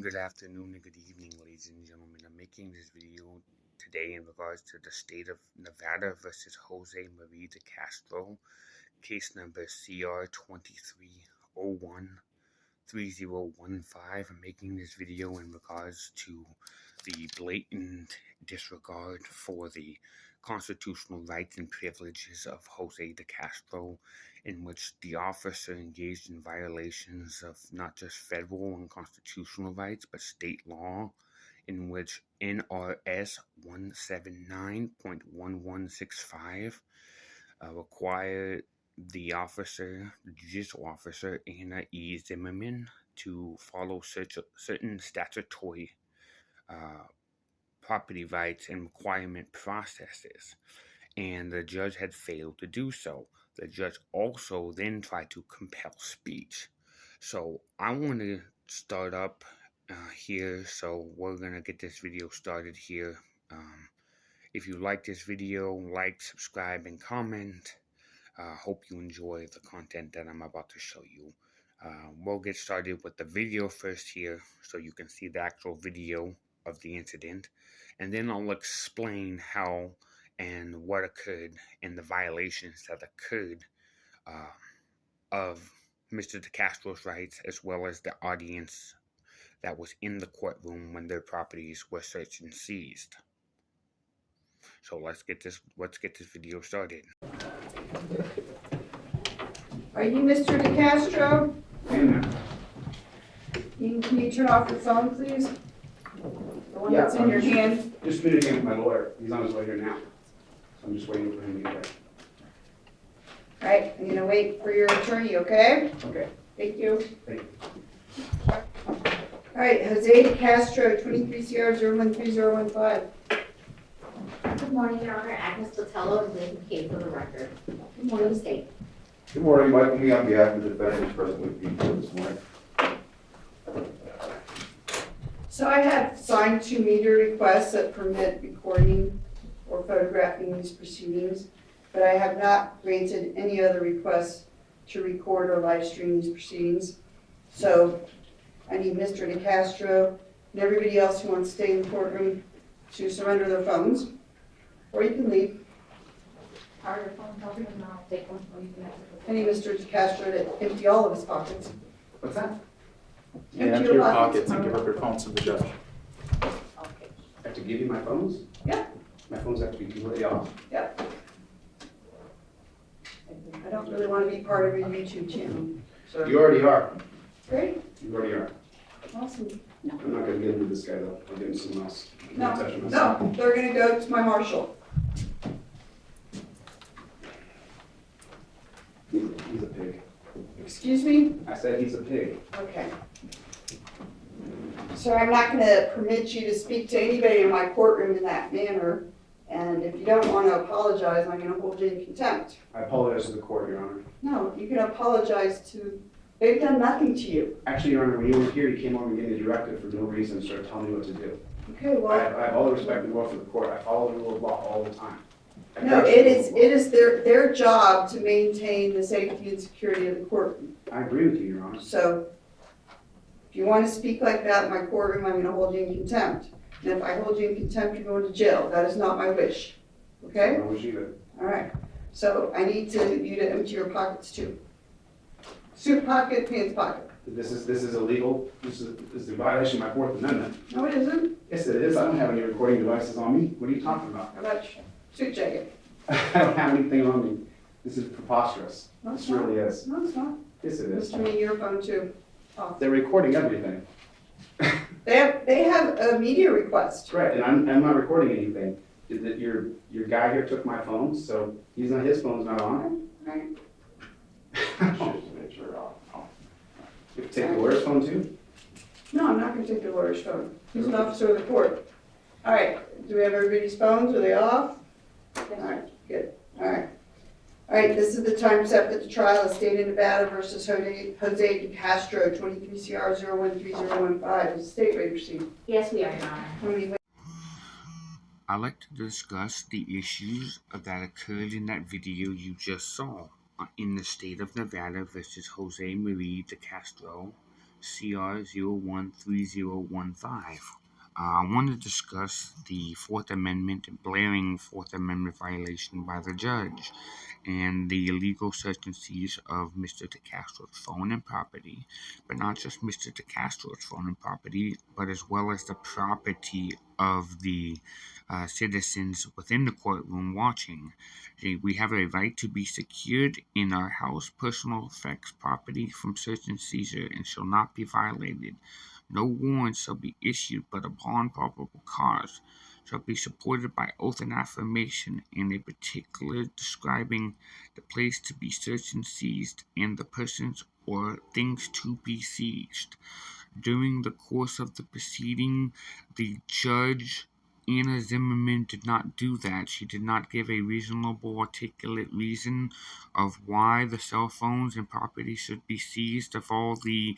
good afternoon, and good evening, ladies and gentlemen. I'm making this video today in regards to the state of Nevada versus Jose Marie deCastro, case number CR-013015. I'm making this video in regards to the blatant disregard for the constitutional rights and privileges of Jose deCastro, in which the officer engaged in violations of not just federal and constitutional rights, but state law, in which NRS 179.1165 required the judicial officer, Anna E. Zimmerman, to follow certain statutory property rights and requirement processes, and the judge had failed to do so. The judge also then tried to compel speech. So I want to start up here, so we're going to get this video started here. If you like this video, like, subscribe, and comment. Hope you enjoy the content that I'm about to show you. We'll get started with the video first here, so you can see the actual video of the incident, and then I'll explain how and what occurred and the violations that occurred of Mr. deCastro's rights, as well as the audience that was in the courtroom when their properties were searched and seized. So let's get this video started. Are you Mr. deCastro? Can you turn off your phone, please? The one that's in your hand. Just communicating with my lawyer. He's on his way here now. So I'm just waiting for him to get there. All right, I'm gonna wait for your attorney, okay? Okay. Thank you. Thank you. All right, Jose deCastro, 23 CR-013015. Good morning, Your Honor. Agnes Botello and Nathan Cade for the record. Good morning, State. Good morning, Michael. Me on behalf of the defendant is present with me this morning. So I have signed 2 media requests that permit recording or photographing these proceedings, but I have not granted any other requests to record or live stream these proceedings. So I need Mr. deCastro and everybody else who wants to stay in the courtroom to surrender their phones, or you can leave. Are your phone covered and I'll take one or you can exit. I need Mr. deCastro to empty all of his pockets. What's that? Yeah, empty your pockets and give up your phones to the judge. Okay. I have to give you my phones? Yeah. My phones have to be completely off. Yep. I don't really want to be part of your YouTube channel. So. You already are. Great. You already are. Awesome. I'm not going to get into this guy though. I'll get into someone else. I'm not touching myself. No, they're going to go to my marshal. He's a pig. Excuse me? I said he's a pig. Okay. So I'm not going to permit you to speak to anybody in my courtroom in that manner. And if you don't want to apologize, I'm going to hold you in contempt. I apologize to the court, Your Honor. No, you can apologize to, they've done nothing to you. Actually, Your Honor, when you were here, you came over and gave me a directive for no reason and started telling me what to do. Okay, I well, have all the respect in the world for the court. I follow the rule of law all the time. no, it is their job to maintain the safety and security of the courtroom. I agree with you, Your Honor. So if you want to speak like that in my courtroom, I'm going to hold you in contempt. And if I hold you in contempt, you're going to jail. That is not my wish. Okay? I don't wish either. All right. So I need you to empty your pockets too. Suit pocket, pants pocket. This is illegal. This is a violation of my Fourth Amendment. No, it isn't. Yes, it is. I don't have any recording devices on me. What are you talking about? How about your suit jacket? I don't have anything on me. This is preposterous. No, it's This not. really is. No, it's not. Yes, it is. Mr. Me, your phone too. Off. They're recording everything. They have a media request. Right, and I'm not recording anything. Your guy here took my phone, so his phone's not on. Right. You have to take the lawyer's phone too? No, I'm not going to take the lawyer's phone. He's an officer of the court. All right. Do we have everybody's phones? Are they off? All right. Good. All right. All right. This is the time set for the trial of State of Nevada versus Jose deCastro, 23 CR-013015. Is the state ready to proceed? Yes, we are, Your Honor. I'd like to discuss the issues that occurred in that video you just saw in the state of Nevada versus Jose Marie deCastro, CR-013015. I want to discuss the Fourth Amendment and blaring Fourth Amendment violation by the judge and the illegal search and seize of Mr. deCastro's phone and property, but not just Mr. deCastro's phone and property, but as well as the property of the citizens within the courtroom watching. We have a right to be secured in our house, personal effects, property from search and seizure, and shall not be violated. No warrant shall be issued but upon probable cause, shall be supported by oath and affirmation, and a particular describing the place to be searched and seized, and the persons or things to be seized. During the course of the proceeding, the judge, Anna Zimmerman, did not do that. She did not give a reasonable, articulate reason of why the cell phones and property should be seized of all the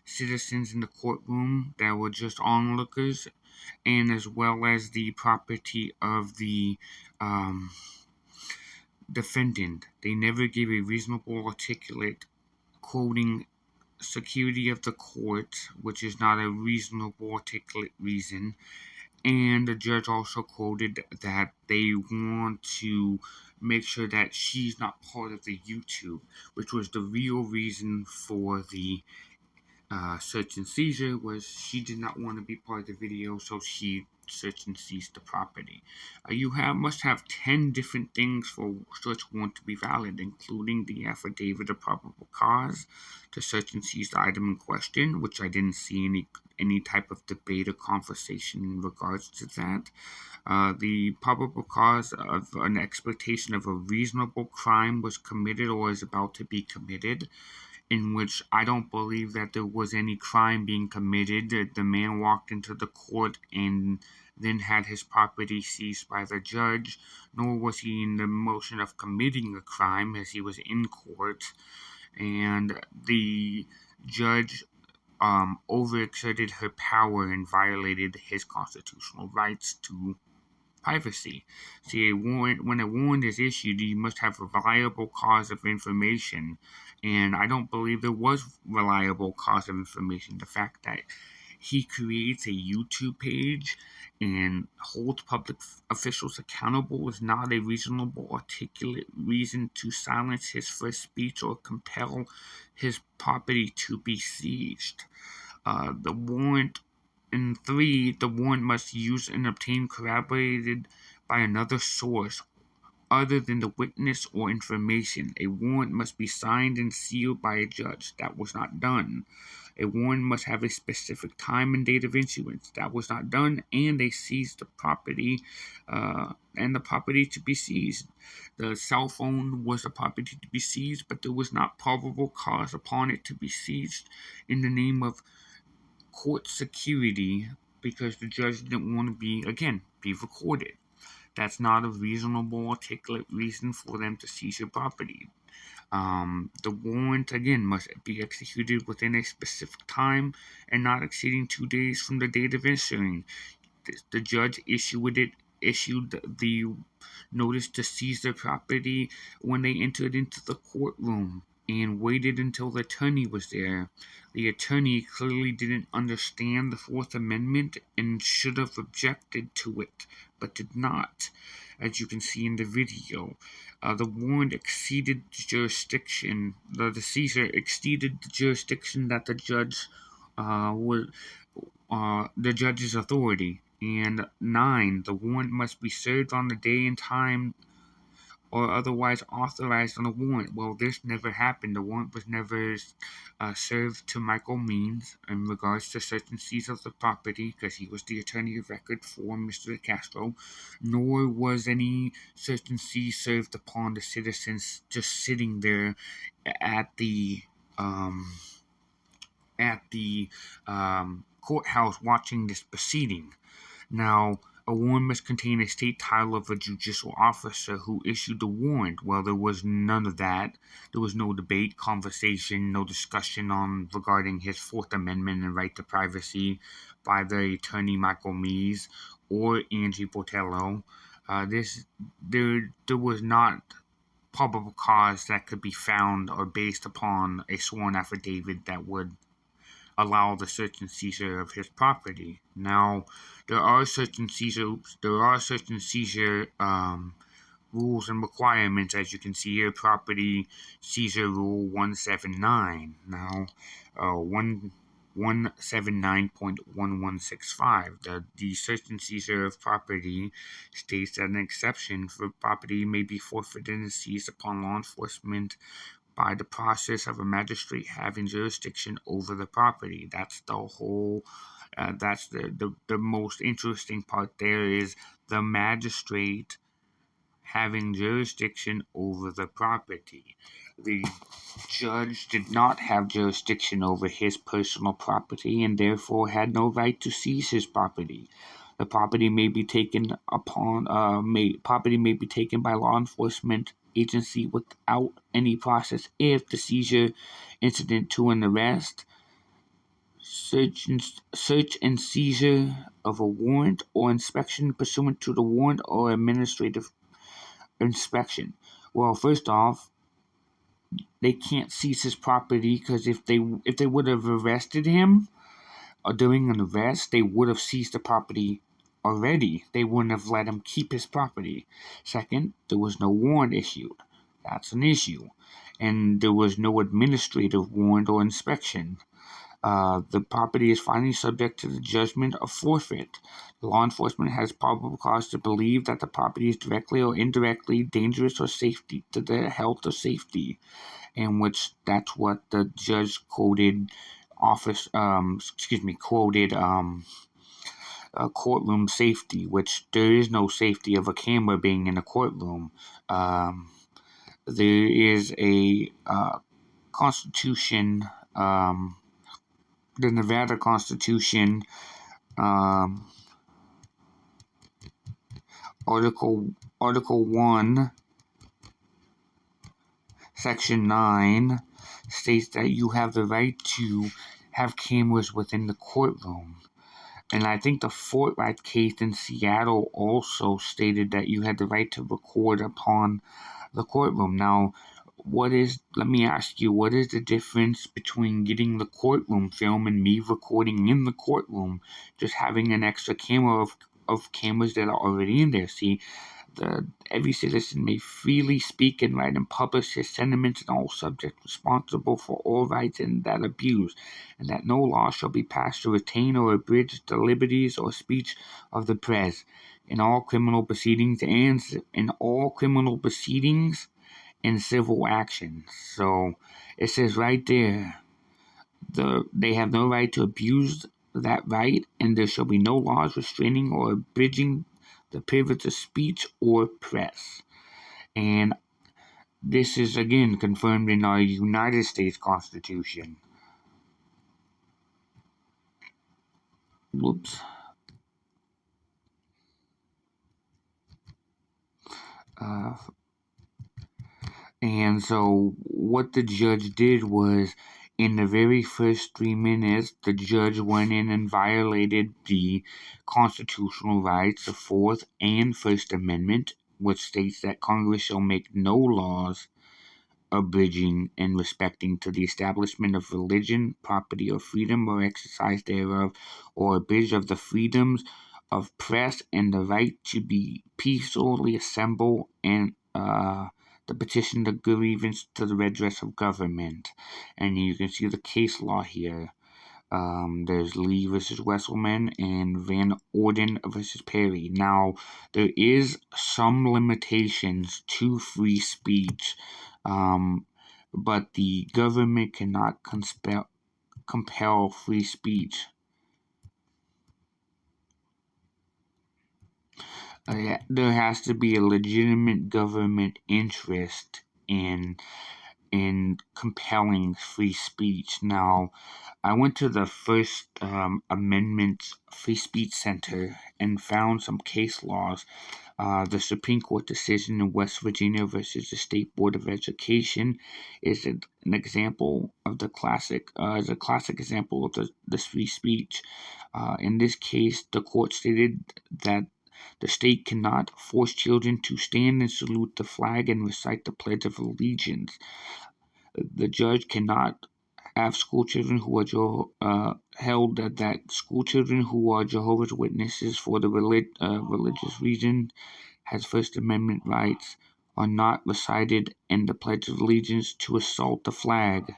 citizens in the courtroom that were just onlookers, and as well as the property of the defendant. They never gave a reasonable, articulate, quoting security of the court, which is not a reasonable, articulate reason. And the judge also quoted that they want to make sure that she's not part of the YouTube, which was the real reason for the search and seizure. Was she did not want to be part of the video, so she searched and seized the property. Must have 10 different things for search warrant to be valid, including the affidavit of probable cause to search and seize the item in question, which I didn't see any type of debate or conversation in regards to that. The probable cause of an expectation of a reasonable crime was committed or is about to be committed, in which I don't believe that there was any crime being committed. The man walked into the court and then had his property seized by the judge, nor was he in the motion of committing a crime as he was in court. And the judge overexerted her power and violated his constitutional rights to privacy. See, when a warrant is issued, you must have a reliable cause of information, and I don't believe there was reliable cause of information. The fact that he creates a YouTube page and holds public officials accountable is not a reasonable, articulate reason to silence his free speech or compel his property to be seized. The warrant must use and obtain corroborated by another source other than the witness or information. A warrant must be signed and sealed by a judge. That was not done. A warrant must have a specific time and date of issuance. That was not done, and they seized the property, and the property to be seized. The cell phone was the property to be seized, but there was not probable cause upon it to be seized in the name of court security, because the judge didn't want to be recorded. That's not a reasonable, articulate reason for them to seize your property. The warrant, again, must be executed within a specific time and not exceeding 2 days from the date of issuing. The judge issued the notice to seize the property when they entered into the courtroom and waited until the attorney was there. The attorney clearly didn't understand the Fourth Amendment and should have objected to it, but did not, as you can see in the video. The warrant exceeded the jurisdiction. The seizure exceeded the jurisdiction that the judge's authority. And 9, the warrant must be served on the day and time or otherwise authorized on the warrant. Well, this never happened. The warrant was never served to Michael Means in regards to search and seize of the property, because he was the attorney of record for Mr. deCastro, nor was any search and seize served upon the citizens just sitting there at the courthouse watching this proceeding. Now, a warrant must contain a state title of a judicial officer who issued the warrant. Well, there was none of that. There was no debate, conversation, no discussion regarding his Fourth Amendment and right to privacy by the attorney Michael Mees or Angie Botello. There was not probable cause that could be found or based upon a sworn affidavit that would allow the search and seizure of his property. Now, there are search and seizure rules and requirements, as you can see here. Property Seizure Rule 179. Now, 179.1165. The search and seizure of property states that an exception for property may be forfeited and seized upon law enforcement by the process of a magistrate having jurisdiction over the property. That's the whole. That's the most interesting part. There is the magistrate having jurisdiction over the property. The judge did not have jurisdiction over his personal property and therefore had no right to seize his property. The property may be taken be taken by law enforcement agency without any process if the seizure incident to an arrest, search and seizure of a warrant or inspection pursuant to the warrant or administrative inspection. Well, first off, they can't seize his property because if they would have arrested him or during an arrest, they would have seized the property already. They wouldn't have let him keep his property. Second, there was no warrant issued. That's an issue. And there was no administrative warrant or inspection. The property is finally subject to the judgment of forfeit. Law enforcement has probable cause to believe that the property is directly or indirectly dangerous or safety to their health or safety, in which that's what the judge quoted courtroom safety, which there is no safety of a camera being in a courtroom. There is a Constitution. The Nevada Constitution, Article 1, Section 9, states that you have the right to have cameras within the courtroom. And I think the Fortright case in Seattle also stated that you had the right to record upon the courtroom. Now, let me ask you, what is the difference between getting the courtroom film and me recording in the courtroom, just having an extra camera of cameras that are already in there? See, every citizen may freely speak and write and publish his sentiments and all subjects responsible for all rights and that abuse, and that no law shall be passed to retain or abridge the liberties or speech of the press in all criminal proceedings and civil action. So it says right there, they have no right to abuse that right, and there shall be no laws restraining or abridging the privilege of speech or press. And this is again confirmed in our United States Constitution. Whoops. And so what the judge did was, in the very first 3 minutes, the judge went in and violated the constitutional rights, the Fourth and First Amendment, which states that Congress shall make no laws abridging and respecting to the establishment of religion, property, or freedom, or exercise thereof, or abridge of the freedoms of press and the right to be peacefully assemble and the petition the grievance to the redress of government. And you can see the case law here. There's Lee versus Wesselman and Van Orden versus Perry. Now, there is some limitations to free speech, but the government cannot compel free speech. There has to be a legitimate government interest in compelling free speech. Now, I went to the First Amendment Free Speech Center and found some case laws. The Supreme Court decision in West Virginia versus the State Board of Education is an example of a classic example of the free speech. In this case, the court stated that the state cannot force children to stand and salute the flag and recite the Pledge of Allegiance. The judge cannot have school children who are held that school children who are Jehovah's Witnesses for the religious reason has First Amendment rights are not recited in the Pledge of Allegiance to assault the flag.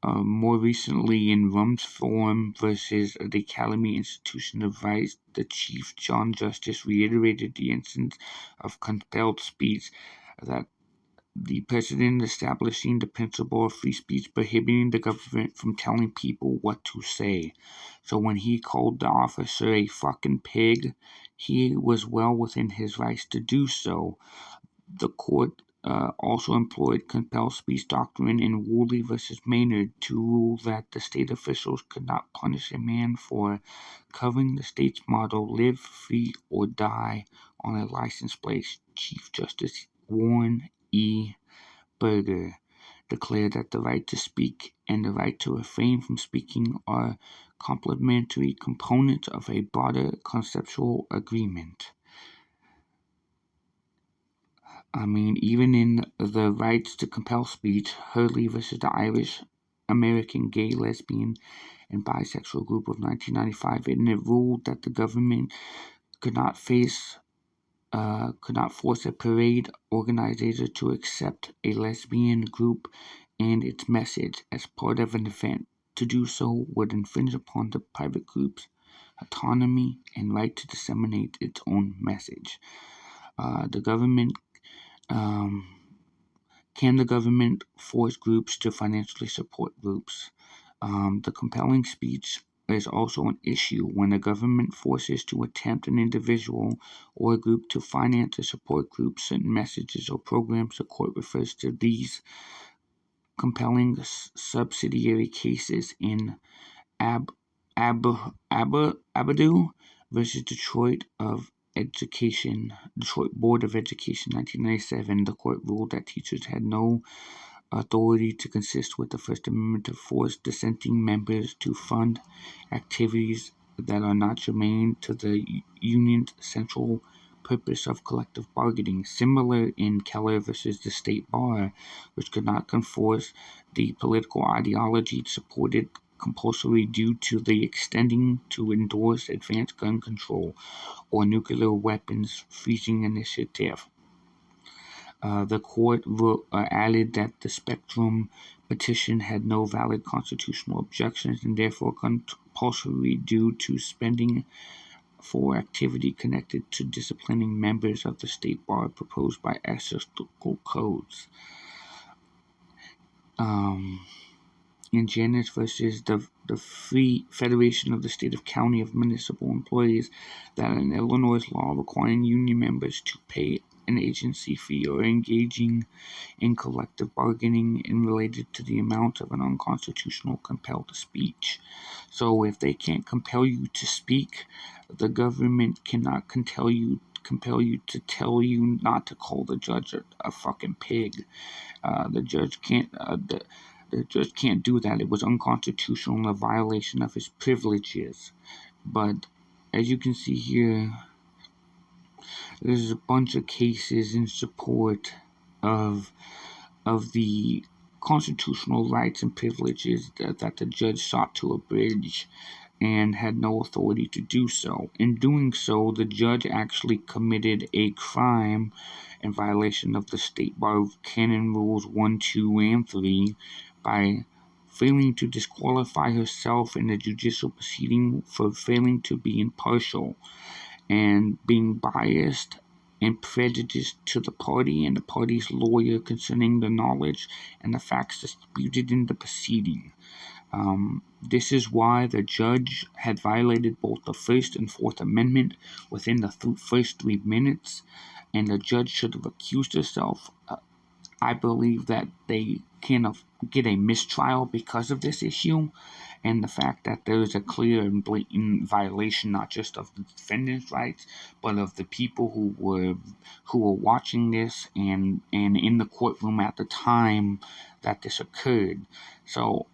More recently, in Rumsfeld versus the Academy Institution of Rights, the Chief John Justice reiterated the instance of compelled speech that the president establishing the principle of free speech prohibiting the government from telling people what to say. So when he called the officer a fucking pig, he was well within his rights to do so. The court also employed compelled speech doctrine in Woolley versus Maynard to rule that the state officials could not punish a man for covering the state's motto, "Live free or die," on a license plate. Chief Justice Warren E. Berger declared that the right to speak and the right to refrain from speaking are complementary components of a broader conceptual agreement. Even in the rights to compel speech, Hurley versus the Irish American Gay, Lesbian, and Bisexual Group of 1995, it ruled that the government could not force a parade organizer to accept a lesbian group and its message as part of an event. To do so would infringe upon the private group's autonomy and right to disseminate its own message. Can the government force groups to financially support groups? The compelling speech is also an issue when the government forces to attempt an individual or a group to finance or support groups, certain messages or programs. The court refers to these compelling subsidiary cases in Abadou versus Detroit Board of Education, 1997. The court ruled that teachers had no authority to consist with the First Amendment to force dissenting members to fund activities that are not germane to the union's central purpose of collective bargaining. Similar in Keller versus the State Bar, which could not enforce the political ideology supported compulsory due to the extending to endorse advanced gun control or nuclear weapons freezing initiative. The court added that the Spectrum petition had no valid constitutional objections and therefore compulsory due to spending for activity connected to disciplining members of the state bar proposed by ethical codes. In Janus versus the Free Federation of the State of County of Municipal Employees, that an Illinois law requiring union members to pay an agency fee or engaging in collective bargaining and related to the amount of an unconstitutional compelled speech. So if they can't compel you to speak, the government cannot compel you to tell you not to call the judge a fucking pig. The judge can't do that. It was unconstitutional and a violation of his privileges. But as you can see here, there's a bunch of cases in support of the constitutional rights and privileges that the judge sought to abridge and had no authority to do so. In doing so, the judge actually committed a crime in violation of the State Bar Canon Rules 1, 2, and 3 by failing to disqualify herself in the judicial proceeding for failing to be impartial and being biased and prejudiced to the party and the party's lawyer concerning the knowledge and the facts disputed in the proceeding. This is why the judge had violated both the First and Fourth Amendment within the first 3 minutes, and the judge should have accused herself. I believe that they can get a mistrial because of this issue and the fact that there is a clear and blatant violation not just of the defendant's rights, but of the people who were watching this and in the courtroom at the time that this occurred. So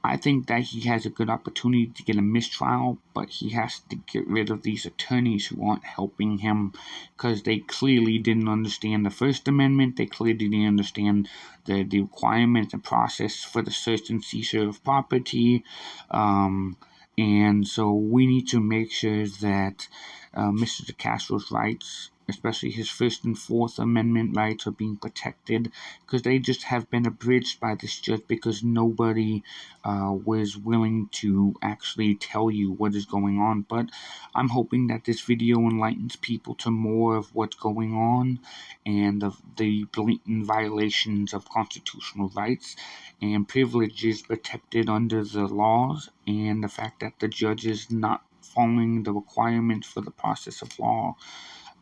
I think that he has a good opportunity to get a mistrial, but he has to get rid of these attorneys who aren't helping him, because they clearly didn't understand the First Amendment. They clearly didn't understand the requirements and process for the search and seizure of property. And so we need to make sure that Mr. deCastro's rights, especially his First and Fourth Amendment rights, are being protected, because they just have been abridged by this judge because nobody was willing to actually tell you what is going on. But I'm hoping that this video enlightens people to more of what's going on and of the blatant violations of constitutional rights and privileges protected under the laws, and the fact that the judge is not following the requirements for the process of law.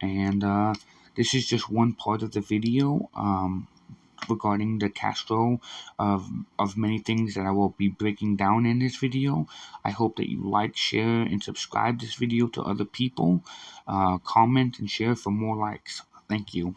And this is just one part of the video regarding deCastro of many things that I will be breaking down in this video. I hope that you like, share, and subscribe this video to other people. Comment and share for more likes. Thank you.